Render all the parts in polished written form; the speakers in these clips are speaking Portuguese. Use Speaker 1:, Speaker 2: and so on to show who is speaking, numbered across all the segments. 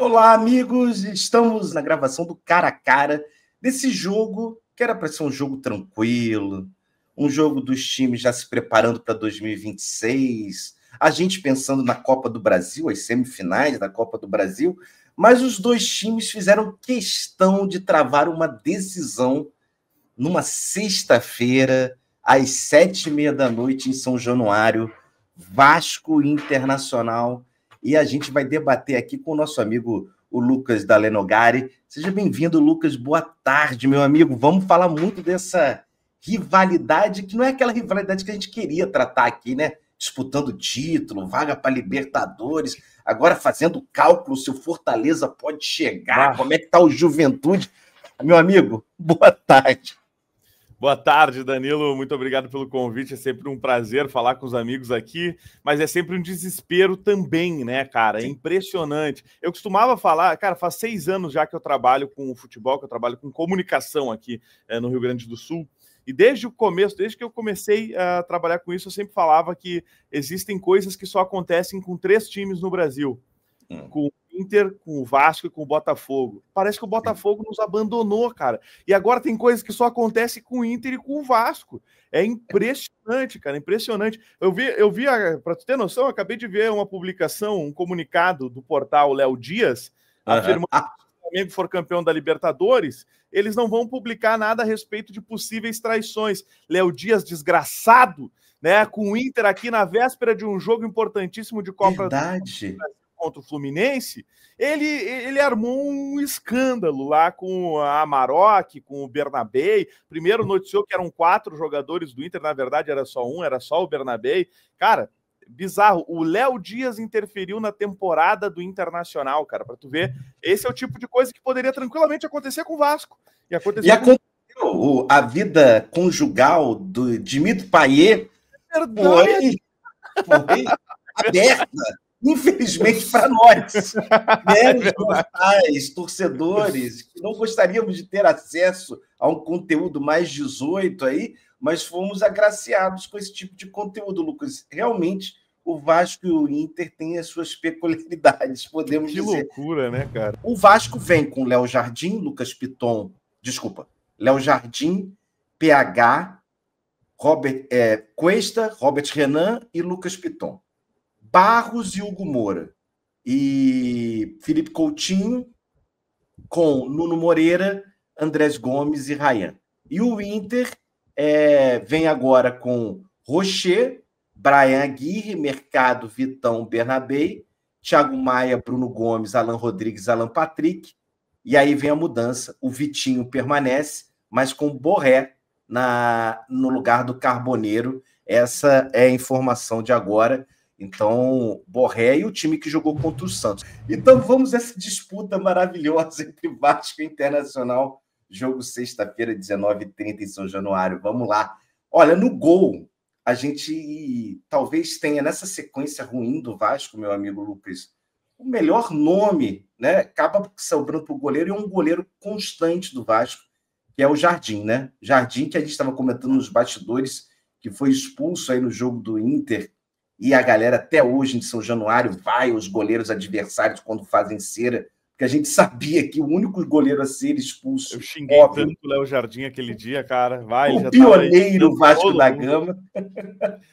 Speaker 1: Olá, amigos! Estamos na gravação do cara a cara desse jogo que era para ser um jogo tranquilo, um jogo dos times já se preparando para 2026, a gente pensando na Copa do Brasil, as semifinais da Copa do Brasil, mas os dois times fizeram questão de travar uma decisão numa sexta-feira, às 7h30 da noite, em São Januário, Vasco Internacional. E a gente vai debater aqui com o nosso amigo, o Lucas Dalenogari. Seja bem-vindo, Lucas. Boa tarde, meu amigo. Vamos falar muito dessa rivalidade, que não é aquela rivalidade que a gente queria tratar aqui, né? Disputando título, vaga para Libertadores, agora fazendo cálculo se o Fortaleza pode chegar, como é que está o Juventude. Meu amigo, boa tarde.
Speaker 2: Boa tarde, Danilo. Muito obrigado pelo convite. É sempre um prazer falar com os amigos aqui, mas é sempre um desespero também, né, cara? É impressionante. Eu costumava falar, cara, faz 6 anos já que eu trabalho com futebol, que eu trabalho com comunicação aqui no Rio Grande do Sul. E desde o começo, desde que eu comecei a trabalhar com isso, eu sempre falava que existem coisas que só acontecem com 3 times no Brasil. Com o Inter, com o Vasco e com o Botafogo. Parece que o Botafogo nos abandonou, cara. E agora tem coisas que só acontecem com o Inter e com o Vasco. É impressionante, cara, impressionante. Eu vi, para tu ter noção, eu acabei de ver uma publicação, um comunicado do portal Léo Dias, afirmando que se o Flamengo for campeão da Libertadores, eles não vão publicar nada a respeito de possíveis traições. Léo Dias, desgraçado, né, com o Inter aqui na véspera de um jogo importantíssimo de Copa
Speaker 1: Verdade.
Speaker 2: Contra o Fluminense, ele armou um escândalo lá com a Amarok, com o Bernabé. Primeiro noticiou que eram 4 jogadores do Inter, na verdade era só um, era só o Bernabé. Cara, bizarro. O Léo Dias interferiu na temporada do Internacional, cara, para tu ver. Esse é o tipo de coisa que poderia tranquilamente acontecer com o Vasco. E aconteceu
Speaker 1: a vida conjugal do Dimitri Payet foi aberta. Infelizmente para nós, né, os mortais, torcedores, que não gostaríamos de ter acesso a um conteúdo mais 18 aí, mas fomos agraciados com esse tipo de conteúdo, Lucas. Realmente, o Vasco e o Inter têm as suas peculiaridades, podemos dizer.
Speaker 2: Que loucura, né, cara?
Speaker 1: O Vasco vem com Léo Jardim, Lucas Piton, Léo Jardim, PH, Cuesta, Robert Renan e Lucas Piton. Barros e Hugo Moura. E Felipe Coutinho com Nuno Moreira, Andrés Gomes e Ryan. E o Inter vem agora com Rocher, Brian Aguirre, Mercado, Vitão, Bernabé, Thiago Maia, Bruno Gomes, Alan Rodrigues, Alan Patrick. E aí vem a mudança. O Vitinho permanece, mas com Borré no lugar do Carboneiro. Essa é a informação de agora. Então, Borré e o time que jogou contra o Santos. Então, vamos a essa disputa maravilhosa entre Vasco e Internacional. Jogo sexta-feira, 19h30 em São Januário. Vamos lá. Olha, no gol, a gente talvez tenha, nessa sequência ruim do Vasco, meu amigo Lucas, o melhor nome, né? Acaba sobrando para o goleiro, e um goleiro constante do Vasco, que é o Jardim, né? Jardim, que a gente estava comentando nos bastidores, que foi expulso aí no jogo do Inter. E a galera até hoje em São Januário vai os goleiros adversários quando fazem cera, porque a gente sabia que o único goleiro a ser expulso...
Speaker 2: Eu xinguei tanto o Léo Jardim aquele dia, cara.
Speaker 1: O pioneiro Vasco da Gama.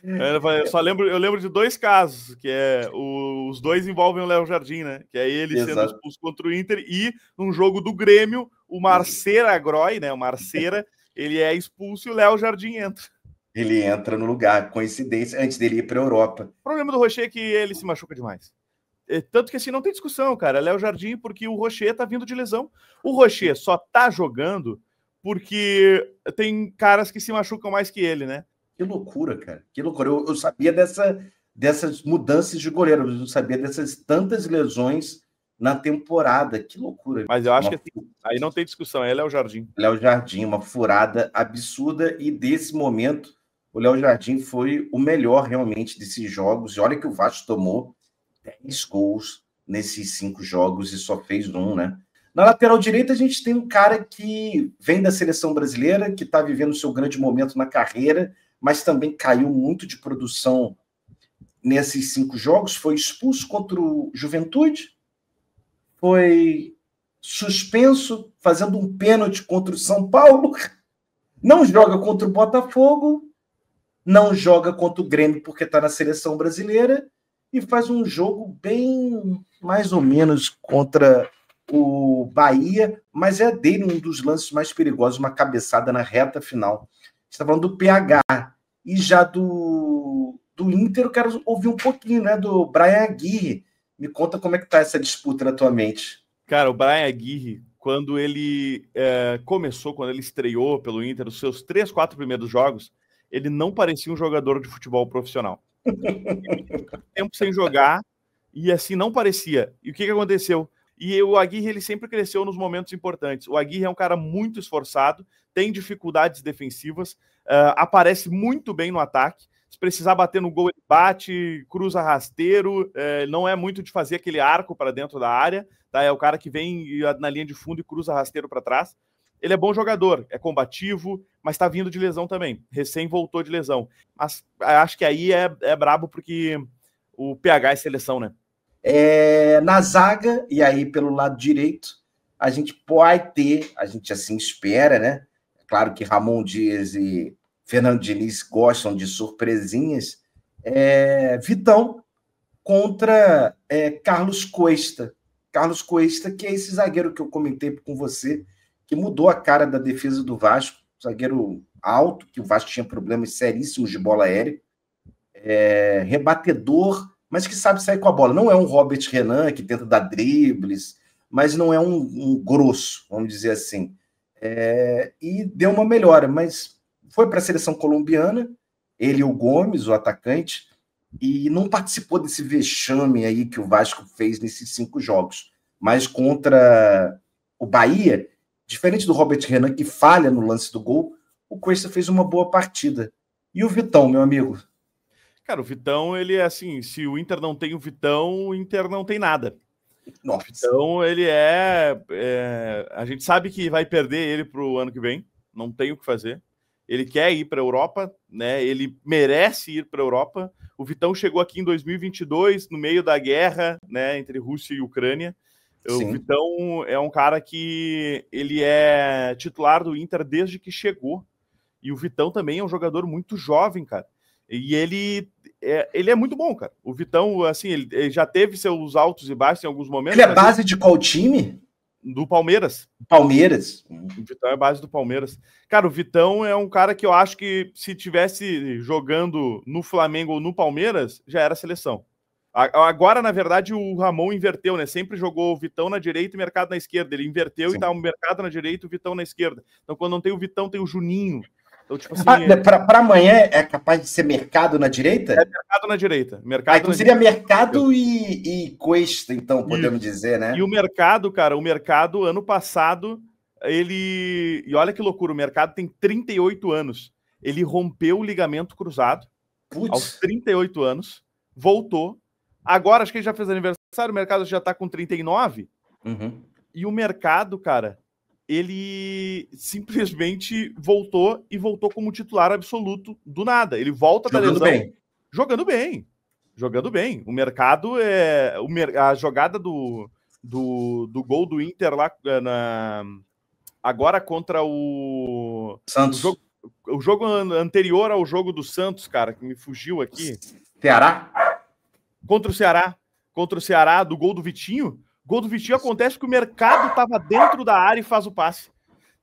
Speaker 2: Eu lembro de 2 casos, que os dois envolvem o Léo Jardim, né? Que é ele sendo expulso contra o Inter, e num jogo do Grêmio, o Marcera Groy, né? O Marcera, ele é expulso e o Léo Jardim entra.
Speaker 1: Ele entra no lugar, coincidência, antes dele ir para a Europa.
Speaker 2: O problema do Rocher é que ele se machuca demais. Tanto que assim, não tem discussão, cara. Léo Jardim, porque o Rocher tá vindo de lesão. O Rocher só tá jogando porque tem caras que se machucam mais que ele, né?
Speaker 1: Que loucura, cara. Que loucura. Eu sabia dessas mudanças de goleiro, eu não sabia dessas tantas lesões na temporada. Que loucura.
Speaker 2: Mas eu acho que aí não tem discussão, é Léo Jardim.
Speaker 1: Léo Jardim, uma furada absurda, e desse momento o Léo Jardim foi o melhor realmente desses jogos. E olha que o Vasco tomou 10 gols nesses 5 jogos e só fez 1, né? Na lateral direita, a gente tem um cara que vem da seleção brasileira, que está vivendo o seu grande momento na carreira, mas também caiu muito de produção nesses 5 jogos. Foi expulso contra o Juventude, foi suspenso, fazendo um pênalti contra o São Paulo, não joga contra o Botafogo, não joga contra o Grêmio porque está na seleção brasileira e faz um jogo bem mais ou menos contra o Bahia, mas é dele um dos lances mais perigosos, uma cabeçada na reta final. Você está falando do PH e já do Inter, eu quero ouvir um pouquinho, né, do Brian Aguirre. Me conta como é que está essa disputa na tua mente.
Speaker 2: Cara, o Brian Aguirre, quando ele começou, quando ele estreou pelo Inter, os seus 3, 4 primeiros jogos, ele não parecia um jogador de futebol profissional. Tempo sem jogar, e assim, não parecia. E o que aconteceu? E o Aguirre, ele sempre cresceu nos momentos importantes. O Aguirre é um cara muito esforçado, tem dificuldades defensivas, aparece muito bem no ataque. Se precisar bater no gol, ele bate, cruza rasteiro, não é muito de fazer aquele arco para dentro da área, tá? É o cara que vem na linha de fundo e cruza rasteiro para trás. Ele é bom jogador, é combativo, mas está vindo de lesão também. Recém voltou de lesão. Mas acho que aí é brabo porque o PH é seleção, né?
Speaker 1: Na zaga, e aí pelo lado direito, a gente pode ter, a gente assim espera, né? Claro que Ramon Dias e Fernando Diniz gostam de surpresinhas. Vitão contra Carlos Cuesta. Carlos Cuesta, que é esse zagueiro que eu comentei com você, que mudou a cara da defesa do Vasco, zagueiro alto, que o Vasco tinha problemas seríssimos de bola aérea, rebatedor, mas que sabe sair com a bola. Não é um Robert Renan, que tenta dar dribles, mas não é um grosso, vamos dizer assim. E deu uma melhora, mas foi para a seleção colombiana, ele e o Gomes, o atacante, e não participou desse vexame aí que o Vasco fez nesses 5 jogos. Mas contra o Bahia, diferente do Robert Renan, que falha no lance do gol, o Cuesta fez uma boa partida. E o Vitão, meu amigo?
Speaker 2: Cara, o Vitão, ele é assim, se o Inter não tem o Vitão, o Inter não tem nada.
Speaker 1: Nossa.
Speaker 2: O Vitão, ele a gente sabe que vai perder ele pro ano que vem, não tem o que fazer. Ele quer ir para a Europa, né? Ele merece ir para a Europa. O Vitão chegou aqui em 2022, no meio da guerra, né, entre Rússia e Ucrânia. Sim. O Vitão é um cara que ele é titular do Inter desde que chegou. E o Vitão também é um jogador muito jovem, cara. E ele é muito bom, cara. O Vitão, assim, ele já teve seus altos e baixos em alguns momentos.
Speaker 1: Ele é base de qual time?
Speaker 2: Do Palmeiras.
Speaker 1: Palmeiras.
Speaker 2: O Vitão é base do Palmeiras. Cara, o Vitão é um cara que eu acho que se tivesse jogando no Flamengo ou no Palmeiras, já era seleção. Agora, na verdade, o Ramon inverteu, né? Sempre jogou o Vitão na direita e o Mercado na esquerda. Ele inverteu. Sim. E tá o Mercado na direita e o Vitão na esquerda. Então, quando não tem o Vitão, tem o Juninho. Então, tipo assim,
Speaker 1: para amanhã é capaz de ser Mercado na direita?
Speaker 2: É Mercado na direita.
Speaker 1: Então seria Mercado e Cuesta, então, podemos dizer, né?
Speaker 2: E o Mercado, cara, ano passado, ele... E olha que loucura, o Mercado tem 38 anos. Ele rompeu o ligamento cruzado aos 38 anos, voltou. Agora, acho que ele já fez aniversário, o Mercado já tá com 39.
Speaker 1: Uhum.
Speaker 2: E o Mercado, cara, ele simplesmente voltou como titular absoluto do nada. Ele volta da lesão. Jogando bem. O Mercado a jogada do gol do Inter lá agora contra o
Speaker 1: Santos.
Speaker 2: O jogo anterior ao jogo do Santos, cara, que me fugiu aqui.
Speaker 1: Ceará?
Speaker 2: Contra o Ceará, do gol do Vitinho. Gol do Vitinho acontece porque o Mercado estava dentro da área e faz o passe.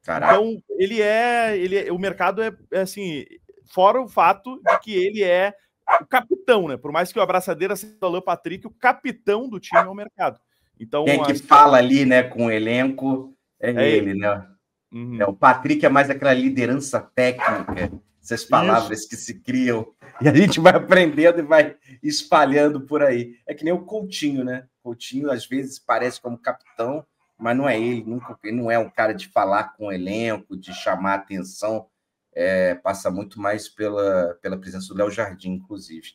Speaker 1: Caraca.
Speaker 2: Então, o Mercado é assim, fora o fato de que ele é o capitão, né? Por mais que o abraçadeira seja o Alan Patrick, o capitão do time é o Mercado. Então,
Speaker 1: quem que fala ali, né, com o elenco é ele, né? Uhum. O Patrick é mais aquela liderança técnica, essas palavras que se criam, e a gente vai aprendendo e vai espalhando por aí. É que nem o Coutinho, né? Coutinho, às vezes, parece como capitão, mas não é ele, ele não é um cara de falar com o elenco, de chamar atenção, passa muito mais pela presença do Léo Jardim, inclusive.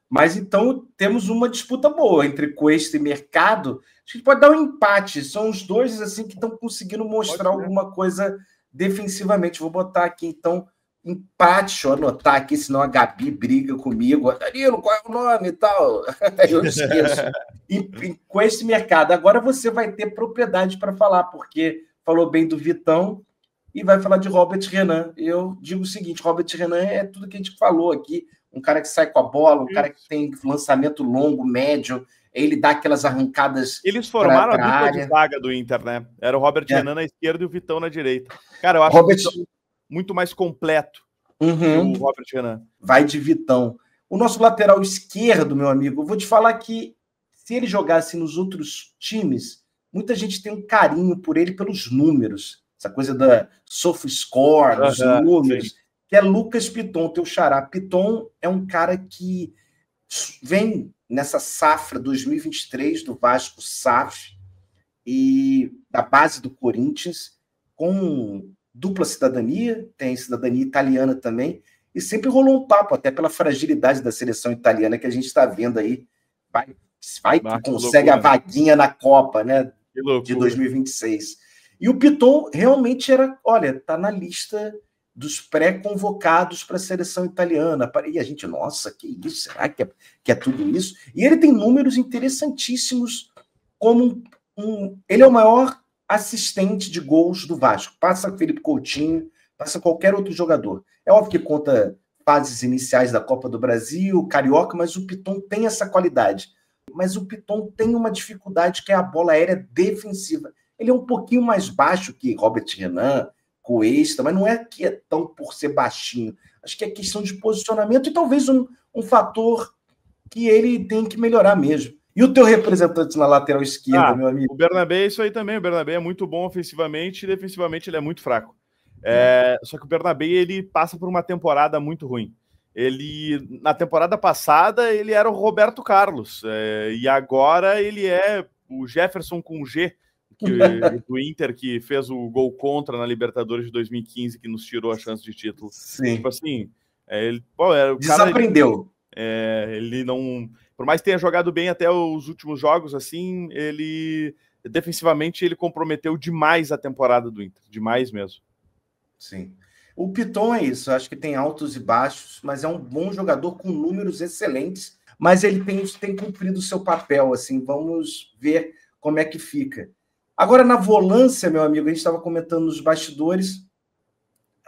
Speaker 1: Mas, então, temos uma disputa boa entre Cuesta e Mercado. Acho que pode dar um empate, são os dois assim, que estão conseguindo mostrar alguma coisa defensivamente. Vou botar aqui, então, empate, deixa eu anotar aqui, senão a Gabi briga comigo. Danilo, qual é o nome e tal? Eu esqueço. E com esse mercado, agora você vai ter propriedade para falar, porque falou bem do Vitão e vai falar de Robert Renan. Eu digo o seguinte, Robert Renan é tudo que a gente falou aqui, um cara que sai com a bola, um cara que tem lançamento longo, médio, ele dá aquelas arrancadas.
Speaker 2: Eles formaram a dupla de zaga do Inter, né? Era o Robert Renan na esquerda e o Vitão na direita. Cara, eu acho o Vitão muito mais completo que o Robert Renan.
Speaker 1: Vai de Vitão. O nosso lateral esquerdo, meu amigo, eu vou te falar que se ele jogasse nos outros times, muita gente tem um carinho por ele pelos números. Essa coisa da SofaScore, dos números, sim. Que é Lucas Piton, teu xará. Piton é um cara que vem nessa safra 2023 do Vasco SAF e da base do Corinthians, com dupla cidadania, tem cidadania italiana também, e sempre rolou um papo, até pela fragilidade da seleção italiana que a gente está vendo aí. Consegue a vaguinha na Copa, né, de 2026. E o Piton realmente tá na lista dos pré-convocados para a seleção italiana. E a gente, nossa, que isso? Será que é tudo isso? E ele tem números interessantíssimos, como ele é o maior assistente de gols do Vasco. Passa Felipe Coutinho, passa qualquer outro jogador. É óbvio que conta fases iniciais da Copa do Brasil, Carioca, mas o Piton tem essa qualidade. Mas o Piton tem uma dificuldade que é a bola aérea defensiva. Ele é um pouquinho mais baixo que Robert Renan, Cuesta, mas não é que é tão por ser baixinho. Acho que é questão de posicionamento e talvez um fator que ele tem que melhorar mesmo. E o teu representante na lateral esquerda, meu amigo?
Speaker 2: O Bernabé é isso aí também. O Bernabé é muito bom ofensivamente e defensivamente ele é muito fraco. Só que o Bernabé, ele passa por uma temporada muito ruim. Ele, na temporada passada, ele era o Roberto Carlos. E agora ele é o Jefferson com G, do Inter, que fez o gol contra na Libertadores de 2015, que nos tirou a chance de título.
Speaker 1: Sim.
Speaker 2: Tipo assim, o
Speaker 1: desaprendeu.
Speaker 2: Ele não... Por mais que tenha jogado bem até os últimos jogos, assim, ele... Defensivamente, ele comprometeu demais a temporada do Inter. Demais mesmo.
Speaker 1: Sim. O Piton é isso. Acho que tem altos e baixos, mas é um bom jogador com números excelentes. Mas ele tem cumprido o seu papel, assim. Vamos ver como é que fica. Agora, na volância, meu amigo, a gente estava comentando nos bastidores,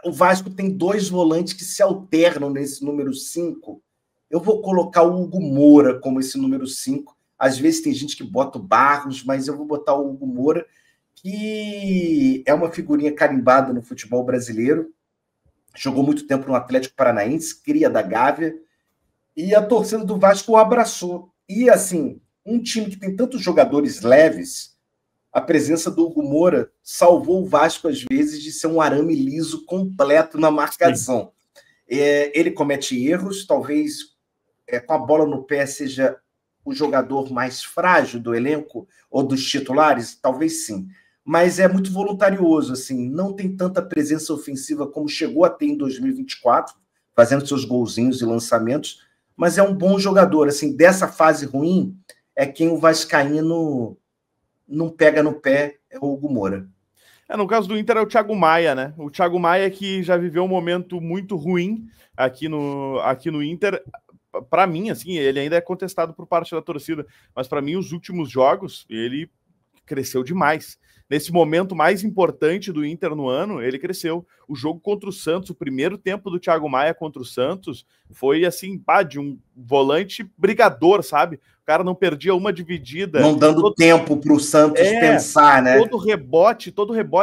Speaker 1: o Vasco tem 2 volantes que se alternam nesse número 5. Eu vou colocar o Hugo Moura como esse número 5. Às vezes tem gente que bota o Barros, mas eu vou botar o Hugo Moura, que é uma figurinha carimbada no futebol brasileiro. Jogou muito tempo no Atlético Paranaense, cria da Gávea, e a torcida do Vasco o abraçou. E, assim, um time que tem tantos jogadores leves, a presença do Hugo Moura salvou o Vasco, às vezes, de ser um arame liso completo na marcação. Ele comete erros, talvez com a bola no pé seja o jogador mais frágil do elenco ou dos titulares, talvez sim. Mas é muito voluntarioso, assim, não tem tanta presença ofensiva como chegou a ter em 2024, fazendo seus golzinhos e lançamentos, mas é um bom jogador, assim, dessa fase ruim, é quem o vascaíno não pega no pé, é o Hugo Moura.
Speaker 2: No caso do Inter é o Thiago Maia, né? O Thiago Maia que já viveu um momento muito ruim aqui no Inter. Para mim, assim, ele ainda é contestado por parte da torcida, mas para mim, os últimos jogos, ele cresceu demais. Nesse momento mais importante do Inter no ano, ele cresceu. O jogo contra o Santos, o primeiro tempo do Thiago Maia contra o Santos, foi assim, de um volante brigador, sabe? O cara não perdia uma dividida.
Speaker 1: Não dando tempo para o Santos pensar, né?
Speaker 2: Todo rebote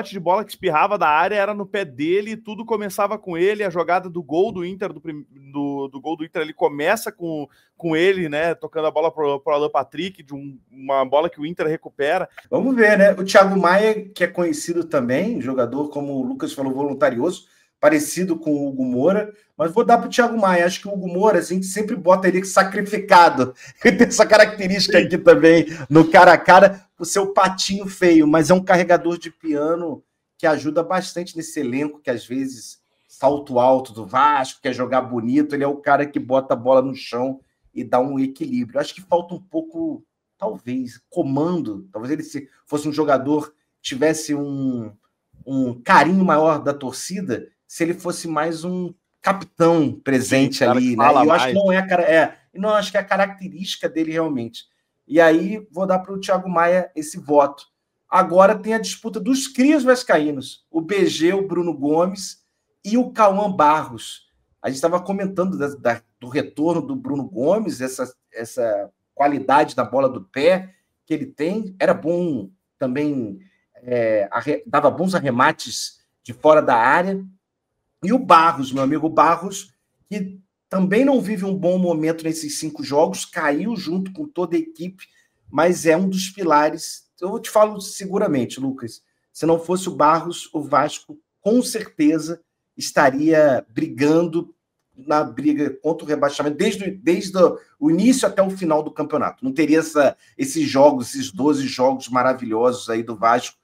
Speaker 2: de bola que espirrava da área era no pé dele, tudo começava com ele. A jogada do gol do Inter, do gol do Inter, ele começa com ele, né? Tocando a bola pro Alan Patrick, de uma bola que o Inter recupera.
Speaker 1: Vamos ver, né? O Thiago Maia, que é conhecido também, jogador, como o Lucas falou, voluntarioso, parecido com o Hugo Moura, mas vou dar para o Thiago Maia. Acho que o Hugo Moura, a gente sempre bota ele sacrificado. Ele tem essa característica aqui também, no cara a cara, o seu patinho feio, mas é um carregador de piano que ajuda bastante nesse elenco, que às vezes salto alto do Vasco, quer jogar bonito, ele é o cara que bota a bola no chão e dá um equilíbrio. Acho que falta um pouco, talvez, comando. Talvez ele, se fosse um jogador, tivesse um carinho maior da torcida, se ele fosse mais um capitão presente. Sim, ali, né? E eu acho que não não acho que é a característica dele realmente. E aí vou dar para o Thiago Maia esse voto. Agora tem a disputa dos crios vascaínos, o BG, o Bruno Gomes e o Cauã Barros. A gente estava comentando do retorno do Bruno Gomes, essa qualidade da bola do pé que ele tem. Era bom também, dava bons arremates de fora da área. E o Barros, meu amigo Barros, que também não vive um bom momento nesses 5 jogos, caiu junto com toda a equipe, mas é um dos pilares. Eu te falo seguramente, Lucas, se não fosse o Barros, o Vasco com certeza estaria brigando na briga contra o rebaixamento desde o início até o final do campeonato. Não teria esses jogos, esses 12 jogos maravilhosos aí do Vasco.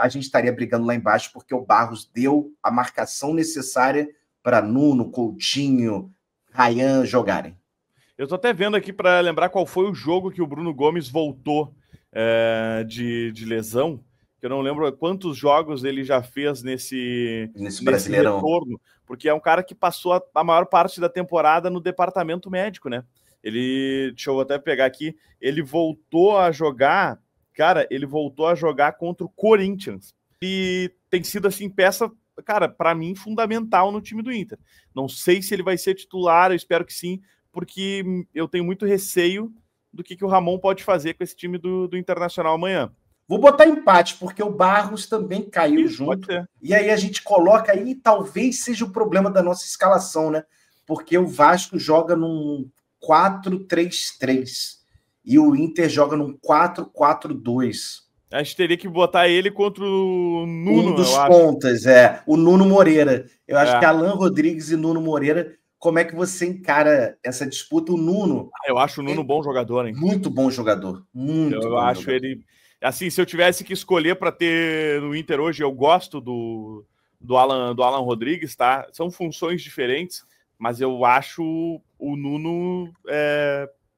Speaker 1: A gente estaria brigando lá embaixo, porque o Barros deu a marcação necessária para Nuno, Coutinho, Ryan jogarem.
Speaker 2: Eu estou até vendo aqui para lembrar qual foi o jogo que o Bruno Gomes voltou de lesão, que eu não lembro quantos jogos ele já fez nesse retorno, porque é um cara que passou a maior parte da temporada no departamento médico, né? Deixa eu até pegar aqui, ele voltou a jogar, cara, contra o Corinthians, e tem sido, assim, peça, cara, para mim, fundamental no time do Inter. Não sei se ele vai ser titular, eu espero que sim, porque eu tenho muito receio do que o Ramon pode fazer com esse time do Internacional amanhã.
Speaker 1: Vou botar empate, porque o Barros também caiu junto. E aí a gente coloca aí, talvez seja o problema da nossa escalação, né? Porque o Vasco joga num 4-3-3 e o Inter joga num 4-4-2.
Speaker 2: A gente teria que botar ele contra o Nuno,
Speaker 1: um dos pontas, o Nuno Moreira. Eu acho que Alan Rodrigues e Nuno Moreira. Como é que você encara essa disputa? O Nuno...
Speaker 2: Eu acho o Nuno bom jogador, hein?
Speaker 1: Muito bom jogador.
Speaker 2: Eu acho ele... Assim, se eu tivesse que escolher para ter no Inter hoje, eu gosto do Alan Rodrigues, tá? São funções diferentes, mas eu acho o Nuno...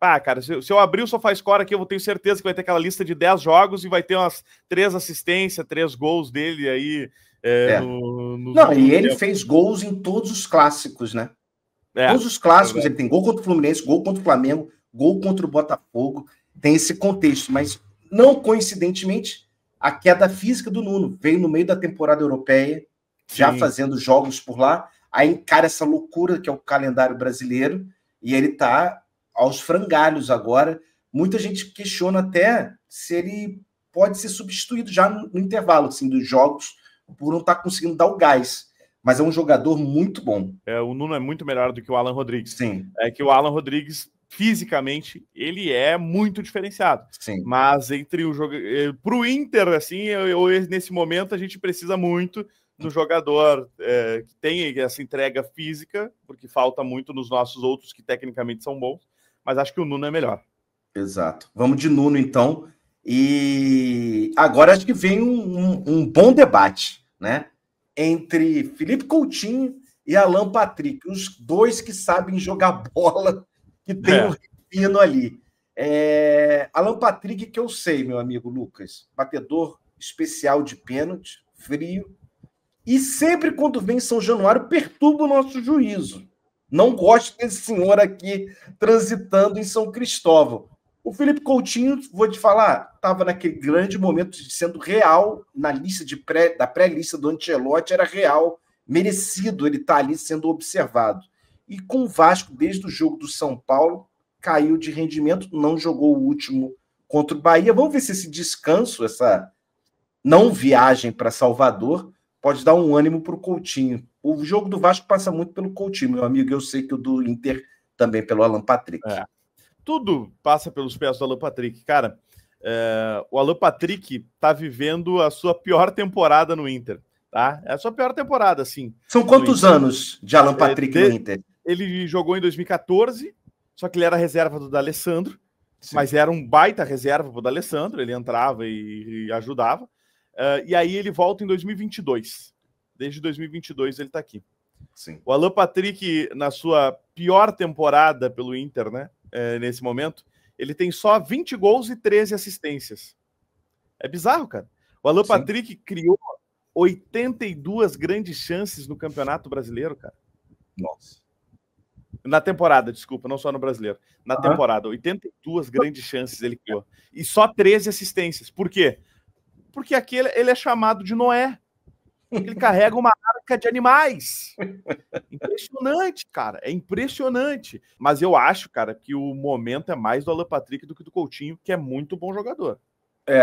Speaker 2: cara, se eu abrir o SofaScore aqui, eu tenho certeza que vai ter aquela lista de 10 jogos e vai ter umas 3 assistências, 3 gols dele aí.
Speaker 1: E ele fez gols em todos os clássicos, né? Todos os clássicos, ele tem gol contra o Fluminense, gol contra o Flamengo, gol contra o Botafogo, tem esse contexto, mas não coincidentemente, a queda física do Nuno veio no meio da temporada europeia, já fazendo jogos por lá, aí encara essa loucura que é o calendário brasileiro, e ele tá aos frangalhos agora. Muita gente questiona até se ele pode ser substituído já no intervalo assim, dos jogos, por não estar conseguindo dar o gás. Mas é um jogador muito bom.
Speaker 2: O Nuno é muito melhor do que o Alan Rodrigues.
Speaker 1: Sim.
Speaker 2: É que o Alan Rodrigues, fisicamente, ele é muito diferenciado.
Speaker 1: Sim.
Speaker 2: Mas entre o jogo... Pro Inter, assim, nesse momento, a gente precisa muito do jogador que tem essa entrega física, porque falta muito nos nossos outros que tecnicamente são bons, mas acho que o Nuno é melhor.
Speaker 1: Exato. Vamos de Nuno, então. E agora acho que vem um bom debate, né? Entre Felipe Coutinho e Alan Patrick, os dois que sabem jogar bola, que tem um refino ali. Alan Patrick, que eu sei, meu amigo Lucas, batedor especial de pênalti, frio, e sempre quando vem São Januário perturba o nosso juízo. Não gosto desse senhor aqui transitando em São Cristóvão. O Felipe Coutinho, vou te falar, estava naquele grande momento de sendo real na lista da pré-lista do Ancelotti, era real, merecido ele estar ali sendo observado. E com o Vasco, desde o jogo do São Paulo, caiu de rendimento, não jogou o último contra o Bahia. Vamos ver se esse descanso, essa não viagem para Salvador, pode dar um ânimo para o Coutinho. O jogo do Vasco passa muito pelo Coutinho, meu amigo. Eu sei que o do Inter também pelo Alan Patrick.
Speaker 2: Tudo passa pelos pés do Alan Patrick. Cara, o Alan Patrick tá vivendo a sua pior temporada no Inter, tá? É a sua pior temporada, sim.
Speaker 1: São quantos anos de Alan Patrick no Inter?
Speaker 2: Ele jogou em 2014, só que ele era reserva do D'Alessandro, mas era um baita reserva pro D'Alessandro, ele entrava e ajudava. E aí ele volta em 2022. Desde 2022 ele tá aqui.
Speaker 1: Sim.
Speaker 2: O Alan Patrick, na sua pior temporada pelo Inter, né? Nesse momento, ele tem só 20 gols e 13 assistências. É bizarro, cara. O Alan Patrick criou 82 grandes chances no Campeonato Brasileiro, cara.
Speaker 1: Nossa.
Speaker 2: Na temporada, desculpa, não só no Brasileiro. Na temporada, 82 grandes chances ele criou. E só 13 assistências. Por quê? Porque aqui ele é chamado de Noé. Ele carrega uma arca de animais. Impressionante, cara. É impressionante. Mas eu acho, cara, que o momento é mais do Alan Patrick do que do Coutinho, que é muito bom jogador.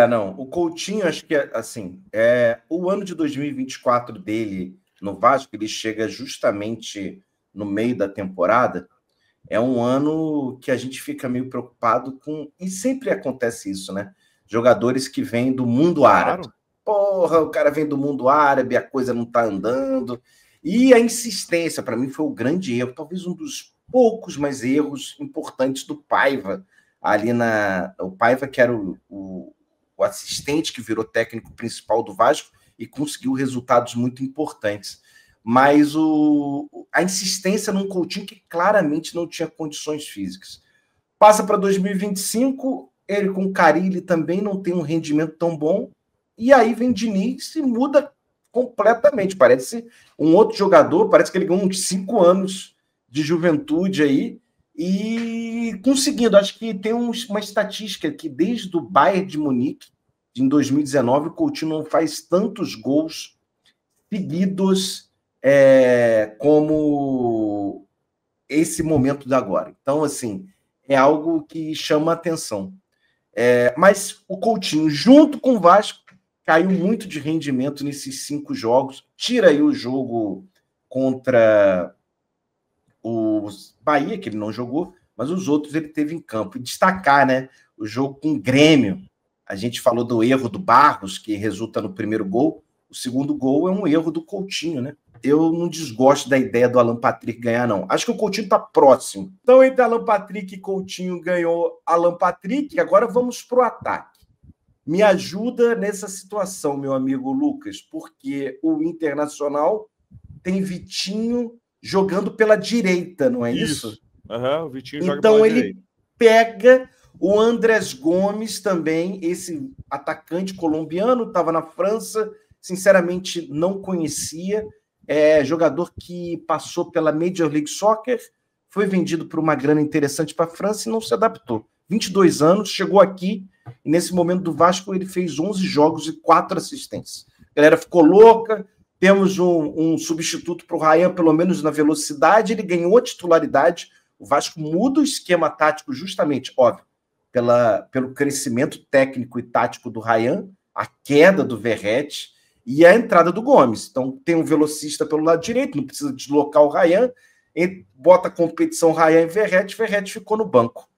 Speaker 1: Não. O Coutinho, acho que, assim, o ano de 2024 dele no Vasco, ele chega justamente no meio da temporada. É um ano que a gente fica meio preocupado com... E sempre acontece isso, né? Jogadores que vêm do mundo árabe. Porra, o cara vem do mundo árabe, a coisa não tá andando. E a insistência, para mim, foi o grande erro. Talvez um dos poucos mais erros importantes do Paiva. Ali o Paiva, que era o assistente que virou técnico principal do Vasco e conseguiu resultados muito importantes. Mas a insistência num Coutinho que claramente não tinha condições físicas. Passa para 2025, ele com o Carille também não tem um rendimento tão bom, e aí vem Diniz e muda completamente. Parece um outro jogador, parece que ele ganhou uns 5 anos de juventude aí, e conseguindo. Acho que tem uma estatística que desde o Bayern de Munique, em 2019, o Coutinho não faz tantos gols seguidos como esse momento de agora. Então, assim, é algo que chama atenção. Mas o Coutinho, junto com o Vasco, caiu muito de rendimento nesses 5 jogos. Tira aí o jogo contra o Bahia, que ele não jogou, mas os outros ele teve em campo. E destacar, né, o jogo com o Grêmio. A gente falou do erro do Barros, que resulta no primeiro gol. O segundo gol é um erro do Coutinho, né? Eu não desgosto da ideia do Alan Patrick ganhar, não. Acho que o Coutinho está próximo. Então, entre Alan Patrick e Coutinho, ganhou Alan Patrick. Agora vamos para o ataque. Me ajuda nessa situação, meu amigo Lucas, porque o Internacional tem Vitinho jogando pela direita, não é isso?
Speaker 2: O Vitinho joga
Speaker 1: então
Speaker 2: pela
Speaker 1: ele
Speaker 2: direita.
Speaker 1: Pega o Andrés Gomes também, esse atacante colombiano, estava na França, sinceramente não conhecia, jogador que passou pela Major League Soccer, foi vendido por uma grana interessante para a França e não se adaptou. 22 anos, chegou aqui e nesse momento do Vasco ele fez 11 jogos e 4 assistências. A galera ficou louca, temos um substituto para o Rayan, pelo menos na velocidade, ele ganhou a titularidade. O Vasco muda o esquema tático justamente, óbvio, pelo crescimento técnico e tático do Rayan, a queda do Verratti e a entrada do Gomes. Então tem um velocista pelo lado direito, não precisa deslocar o Rayan, bota a competição Rayan e Verratti ficou no banco.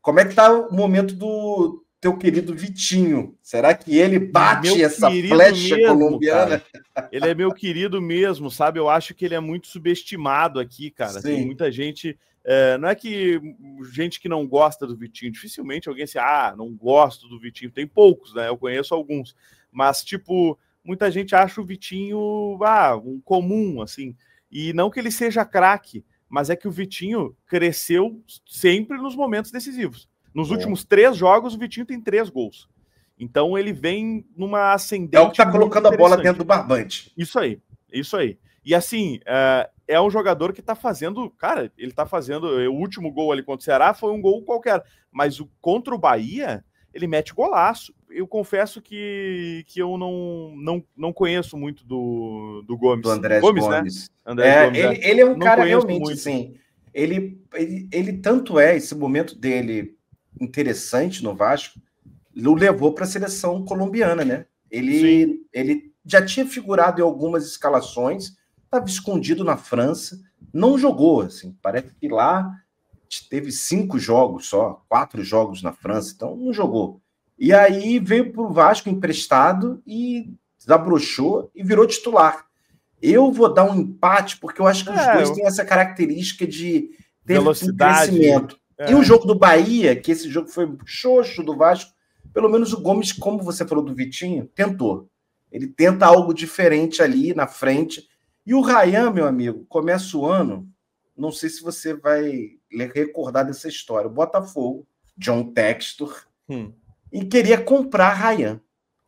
Speaker 1: Como é que está o momento do teu querido Vitinho? Será que ele bate essa flecha colombiana?
Speaker 2: Cara. Ele é meu querido mesmo, sabe? Eu acho que ele é muito subestimado aqui, cara.
Speaker 1: Sim.
Speaker 2: Tem muita gente... não é que gente que não gosta do Vitinho, dificilmente alguém não gosto do Vitinho. Tem poucos, né? Eu conheço alguns. Mas, tipo, muita gente acha o Vitinho um comum, assim. E não que ele seja craque, mas é que o Vitinho cresceu sempre nos momentos decisivos. Nos últimos 3 jogos, o Vitinho tem 3 gols. Então ele vem numa ascendente.
Speaker 1: É o que tá colocando a bola dentro do barbante.
Speaker 2: Isso aí. E assim, é um jogador que tá fazendo... Cara, ele tá fazendo... O último gol ali contra o Ceará foi um gol qualquer. Mas contra o Bahia, ele mete golaço. Eu confesso que eu não conheço muito do Gomes.
Speaker 1: Do Andrés Gomes.
Speaker 2: Né? Andrés Gomes,
Speaker 1: ele é um cara realmente,
Speaker 2: muito.
Speaker 1: Assim, ele tanto esse momento dele interessante no Vasco, o levou para a seleção colombiana, né? Ele já tinha figurado em algumas escalações, estava escondido na França, não jogou, assim, parece que lá teve 5 jogos só, 4 jogos na França, então não jogou. E aí veio para o Vasco emprestado e desabrochou e virou titular. Eu vou dar um empate, porque eu acho que os dois têm essa característica de ter
Speaker 2: velocidade,
Speaker 1: crescimento. E o jogo do Bahia, que esse jogo foi xoxo do Vasco, pelo menos o Gomes, como você falou do Vitinho, tentou. Ele tenta algo diferente ali na frente. E o Rayan, meu amigo, começa o ano, não sei se você vai recordar dessa história, o Botafogo, John Textor, e queria comprar Rayan.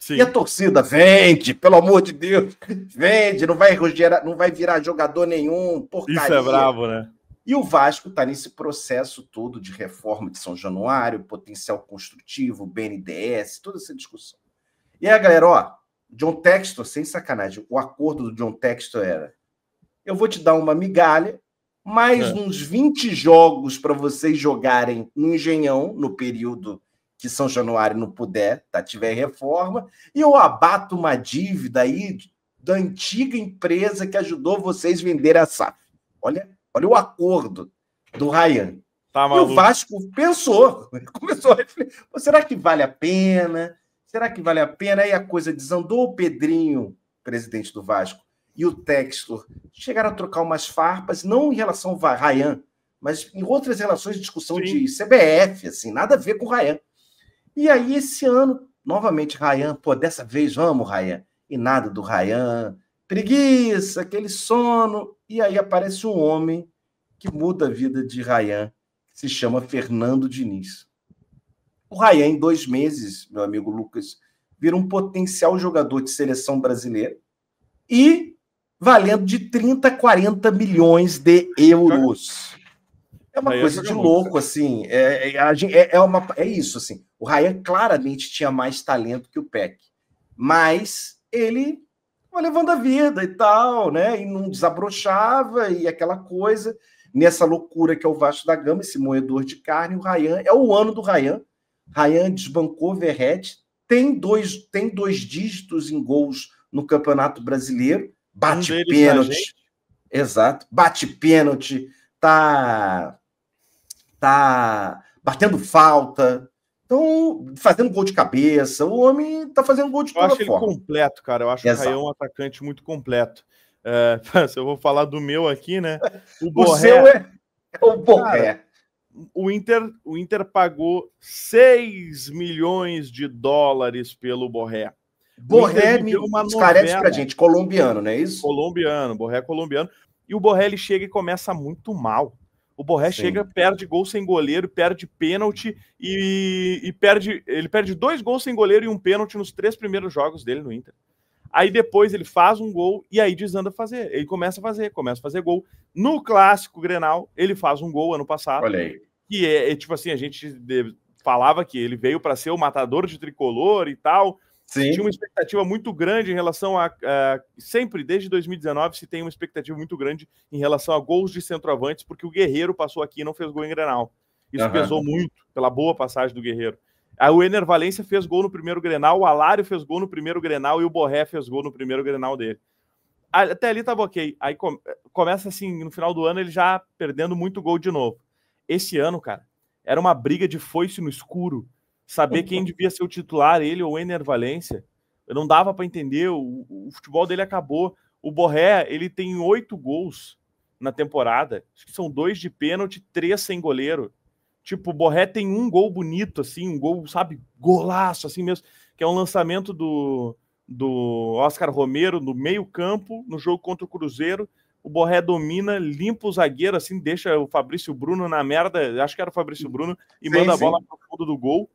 Speaker 2: Sim.
Speaker 1: E a torcida, vende, pelo amor de Deus, vende, não vai virar jogador nenhum, porcaria.
Speaker 2: Isso é bravo, né?
Speaker 1: E o Vasco está nesse processo todo de reforma de São Januário, potencial construtivo, BNDES, toda essa discussão. E aí, galera, ó, John Textor, sem sacanagem, o acordo do John Textor era: eu vou te dar uma migalha, mais uns 20 jogos para vocês jogarem no Engenhão, no período que São Januário não puder, tiver reforma, e eu abato uma dívida aí da antiga empresa que ajudou vocês a vender a SAF. Olha o acordo do Rayan.
Speaker 2: Tá
Speaker 1: e o Vasco pensou, começou a refletir, será que vale a pena? Será que vale a pena? Aí a coisa desandou. O Pedrinho, presidente do Vasco, e o Textor chegaram a trocar umas farpas, não em relação ao Rayan, mas em outras relações de discussão de CBF, assim, nada a ver com o Rayan. E aí, esse ano, novamente, Rayan, dessa vez vamos, Rayan. E nada do Rayan, preguiça, aquele sono. E aí aparece um homem que muda a vida de Rayan, que se chama Fernando Diniz. O Rayan, em 2 meses, meu amigo Lucas, vira um potencial jogador de seleção brasileira e valendo de 30 40 milhões de euros. É uma coisa de louco, assim. É isso, assim. O Rayan claramente tinha mais talento que o Peck, mas ele foi levando a vida e tal, né? E não desabrochava e aquela coisa. Nessa loucura que é o Vasco da Gama, esse moedor de carne, o Rayan, é o ano do Rayan. Rayan desbancou Verratti, tem dois dígitos em gols no Campeonato Brasileiro, bate pênalti. Exato, bate pênalti, tá batendo falta, então fazendo gol de cabeça. O homem tá fazendo gol de toda forma.
Speaker 2: Eu acho ele completo, cara. Eu acho o Rayan um atacante muito completo. Se eu vou falar do meu aqui, né?
Speaker 1: O seu é o Borré.
Speaker 2: Cara, o Inter pagou 6 milhões de dólares pelo Borré.
Speaker 1: Borré, esclarece pra gente, colombiano, não é isso?
Speaker 2: Colombiano, Borré é colombiano. E o Borré, ele chega e começa muito mal. O Borré chega, perde gol sem goleiro, perde pênalti e ele perde 2 gols sem goleiro e um pênalti nos 3 primeiros jogos dele no Inter. Aí depois ele faz um gol e aí desanda a fazer. Ele começa a fazer gol. No clássico Grenal, ele faz um gol ano passado.
Speaker 1: Olha aí.
Speaker 2: Que tipo assim, a gente falava que ele veio para ser o matador de tricolor e tal.
Speaker 1: Sim.
Speaker 2: Tinha uma expectativa muito grande em relação a... sempre, desde 2019, se tem uma expectativa muito grande em relação a gols de centroavantes, porque o Guerreiro passou aqui e não fez gol em Grenal. Isso pesou muito pela boa passagem do Guerreiro. Aí o Ener Valencia fez gol no primeiro Grenal, o Alário fez gol no primeiro Grenal e o Borré fez gol no primeiro Grenal dele. Até ali tava ok. Aí começa assim, no final do ano, ele já perdendo muito gol de novo. Esse ano, cara, era uma briga de foice no escuro. Saber quem devia ser o titular, ele ou o Ener Valencia. Não dava para entender, o futebol dele acabou. O Borré, ele tem 8 gols na temporada. Acho que são 2 de pênalti, 3 sem goleiro. Tipo, o Borré tem um gol bonito, assim, um gol, sabe, golaço, assim mesmo, que é um lançamento do Oscar Romero no meio campo, no jogo contra o Cruzeiro. O Borré domina, limpa o zagueiro, assim, deixa o Fabrício Bruno na merda, acho que era o Fabrício Bruno, e manda a bola pro fundo do gol.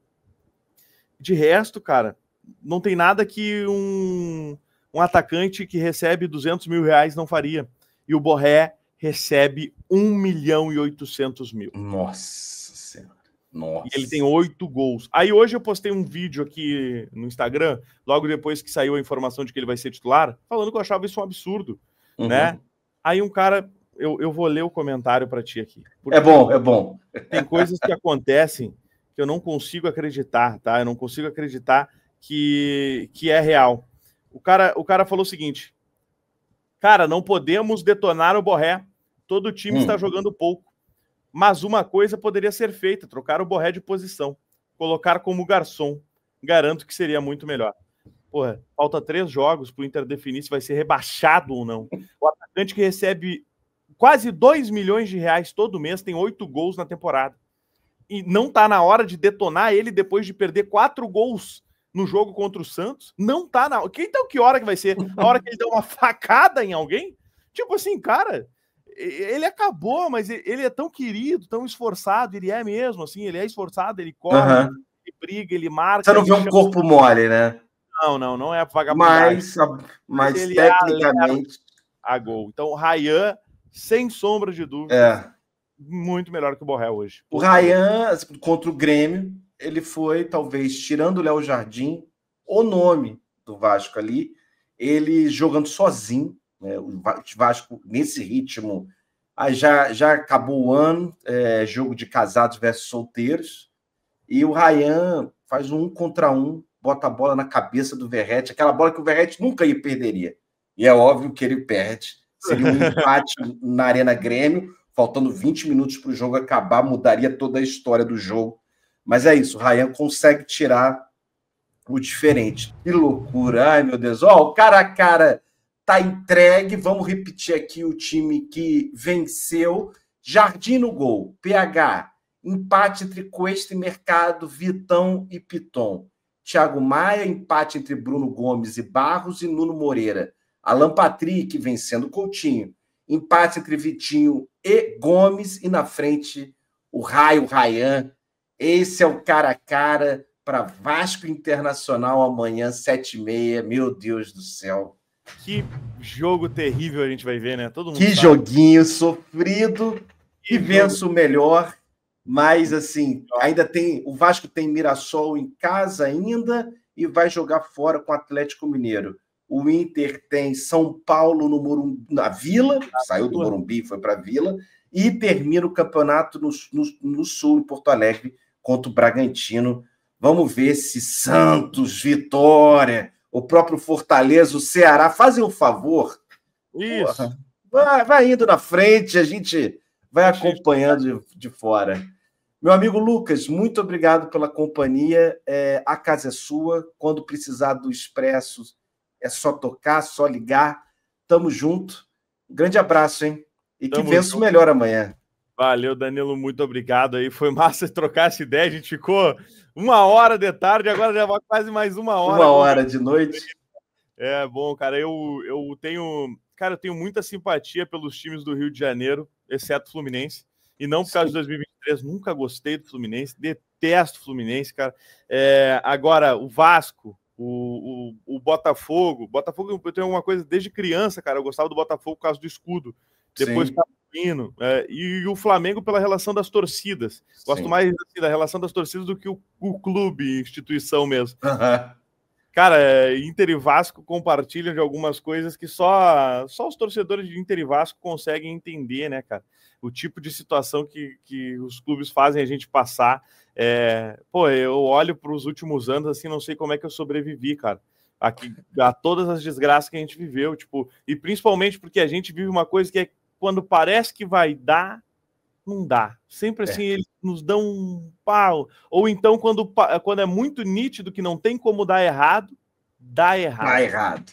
Speaker 2: De resto, cara, não tem nada que um atacante que recebe 200 mil reais não faria. E o Borré recebe 1.800.000.
Speaker 1: Nossa Senhora. Nossa.
Speaker 2: E ele tem 8 gols. Aí hoje eu postei um vídeo aqui no Instagram, logo depois que saiu a informação de que ele vai ser titular, falando que eu achava isso um absurdo, né? Aí um cara... Eu vou ler o comentário para ti aqui.
Speaker 1: É bom.
Speaker 2: Tem coisas que acontecem que eu não consigo acreditar, tá? Eu não consigo acreditar que é real. O cara falou o seguinte: cara, não podemos detonar o Borré. Todo time está jogando pouco. Mas uma coisa poderia ser feita: trocar o Borré de posição. Colocar como garçom. Garanto que seria muito melhor. Porra, falta 3 jogos para o Inter definir se vai ser rebaixado ou não. O atacante que recebe quase 2 milhões de reais todo mês tem 8 gols na temporada. E não tá na hora de detonar ele depois de perder 4 gols no jogo contra o Santos? Não tá na hora. Então, que hora que vai ser? A hora que ele deu uma facada em alguém? Tipo assim, cara, ele acabou, mas ele é tão querido, tão esforçado, ele é mesmo, assim, ele é esforçado, ele corre, ele briga, ele marca.
Speaker 1: Você não vê um corpo mole, né?
Speaker 2: Não é vagabundagem.
Speaker 1: Mas ele tecnicamente...
Speaker 2: a gol. Então, o Ryan, sem sombra de dúvida, muito melhor que o Borré hoje.
Speaker 1: O Ryan, contra o Grêmio, ele foi, talvez, tirando o Léo Jardim, o nome do Vasco ali, ele jogando sozinho, né? O Vasco, nesse ritmo, já acabou o ano, jogo de casados versus solteiros, e o Ryan faz um contra um, bota a bola na cabeça do Verratti, aquela bola que o Verratti nunca perderia. E é óbvio que ele perde. Seria um empate na Arena Grêmio, faltando 20 minutos para o jogo acabar, mudaria toda a história do jogo. Mas é isso, o Ryan consegue tirar o diferente. Que loucura, ai meu Deus. O cara a cara tá entregue, vamos repetir aqui o time que venceu. Jardim no gol, PH, empate entre Cuesta e Mercado, Vitão e Piton. Thiago Maia, empate entre Bruno Gomes e Barros e Nuno Moreira. Alan Patrick vencendo Coutinho. Empate entre Vitinho e Gomes. E na frente, o Ryan. Esse é o cara a cara para Vasco Internacional amanhã, 7h30. Meu Deus do céu.
Speaker 2: Que jogo terrível a gente vai ver, né? Todo mundo
Speaker 1: que sabe. Joguinho sofrido. Que vença o melhor. Mas, assim, ainda tem... O Vasco tem Mirassol em casa ainda e vai jogar fora com o Atlético Mineiro. O Inter tem São Paulo no Morumbi, na Vila, saiu do Morumbi e foi para a Vila, e termina o campeonato no Sul, em Porto Alegre, contra o Bragantino. Vamos ver se Santos, Vitória, o próprio Fortaleza, o Ceará, fazem um favor.
Speaker 2: Isso.
Speaker 1: Vai indo na frente, a gente vai acompanhando de fora. Meu amigo Lucas, muito obrigado pela companhia. A casa é sua. Quando precisar do Expresso, é só tocar, só ligar. Tamo junto. Grande abraço, hein? E que vença o melhor amanhã.
Speaker 2: Valeu, Danilo, muito obrigado aí. Foi massa trocar essa ideia. A gente ficou 1h de tarde, agora já vai quase mais 1 hora.
Speaker 1: 1 hora de noite.
Speaker 2: É bom, cara. Eu tenho muita simpatia pelos times do Rio de Janeiro, exceto o Fluminense. E não por causa de 2023, nunca gostei do Fluminense, detesto o Fluminense, cara. Agora, o Vasco, o Botafogo. Botafogo, eu tenho uma coisa desde criança, cara. Eu gostava do Botafogo por causa do escudo. Depois o hino. E o Flamengo pela relação das torcidas. Gosto mais assim, da relação das torcidas do que o clube, instituição mesmo. Cara, Inter e Vasco compartilham de algumas coisas que só os torcedores de Inter e Vasco conseguem entender, né, cara? O tipo de situação que os clubes fazem a gente passar. Eu olho para os últimos anos, assim, não sei como é que eu sobrevivi, cara. A todas as desgraças que a gente viveu, tipo, e principalmente porque a gente vive uma coisa que é quando parece que vai dar, não dá. Sempre assim, eles nos dão um pau. Ou então, quando é muito nítido que não tem como dar errado, dá errado.
Speaker 1: Dá errado.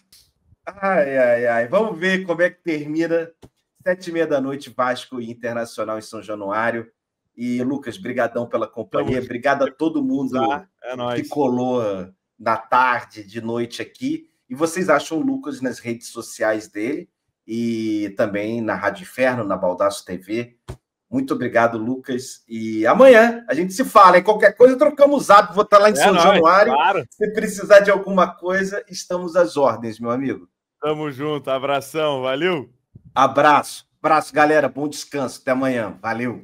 Speaker 1: Ai. Vamos ver como é que termina. 7h30 da noite, Vasco e Internacional em São Januário. E, Lucas, brigadão pela companhia. Obrigado a todo mundo que colou na tarde, de noite aqui. E vocês acham o Lucas nas redes sociais dele e também na Rádio Inferno, na Baldaço TV. Muito obrigado, Lucas. E amanhã a gente se fala, hein? Qualquer coisa, trocamos o zap. Vou estar lá em São Januário. Claro. Se precisar de alguma coisa, estamos às ordens, meu amigo.
Speaker 2: Tamo junto. Abração. Valeu.
Speaker 1: Abraço, galera. Bom descanso. Até amanhã. Valeu.